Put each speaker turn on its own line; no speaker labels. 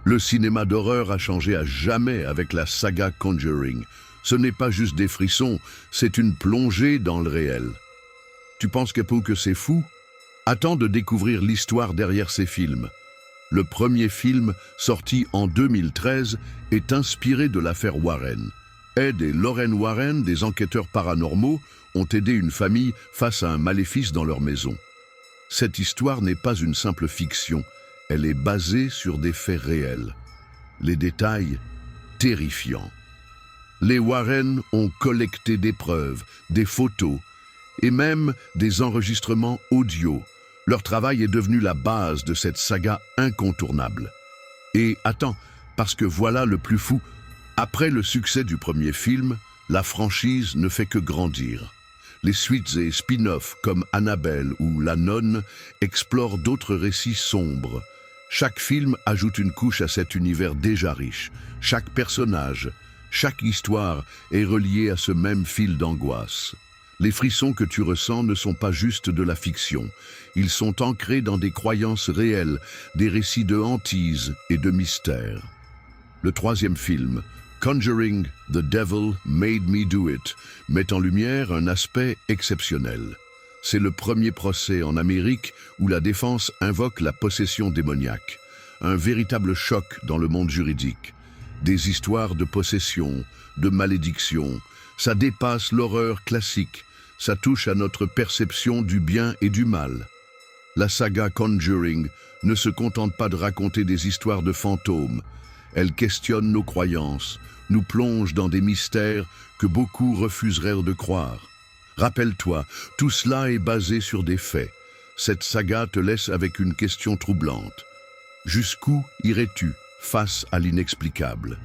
Le cinéma d'horreur a changé à jamais avec la saga Conjuring. Ce n'est pas juste des frissons, c'est une plongée dans le réel. Tu penses, Capo, que c'est fou? Attends de découvrir l'histoire derrière ces films. Le premier film, sorti en 2013, est inspiré de l'affaire Warren. Ed et Lorraine Warren, des enquêteurs paranormaux, ont aidé une famille face à un maléfice dans leur maison. Cette histoire n'est pas une simple fiction, elle est basée sur des faits réels. Les détails, terrifiants. Les Warren ont collecté des preuves, des photos et même des enregistrements audio. Leur travail est devenu la base de cette saga incontournable. Et attends, parce que voilà le plus fou, après le succès du premier film, la franchise ne fait que grandir. Les suites et spin-offs comme Annabelle ou La Nonne explorent d'autres récits sombres. Chaque film ajoute une couche à cet univers déjà riche. Chaque personnage, chaque histoire est reliée à ce même fil d'angoisse. Les frissons que tu ressens ne sont pas juste de la fiction. Ils sont ancrés dans des croyances réelles, des récits de hantise et de mystère. Le troisième film, Conjuring, The Devil Made Me Do It, met en lumière un aspect exceptionnel. C'est le premier procès en Amérique où la défense invoque la possession démoniaque. Un véritable choc dans le monde juridique. Des histoires de possession, de malédiction. Ça dépasse l'horreur classique. Ça touche à notre perception du bien et du mal. La saga Conjuring ne se contente pas de raconter des histoires de fantômes. Elle questionne nos croyances, nous plonge dans des mystères que beaucoup refuseraient de croire. Rappelle-toi, tout cela est basé sur des faits. Cette saga te laisse avec une question troublante. Jusqu'où irais-tu face à l'inexplicable ?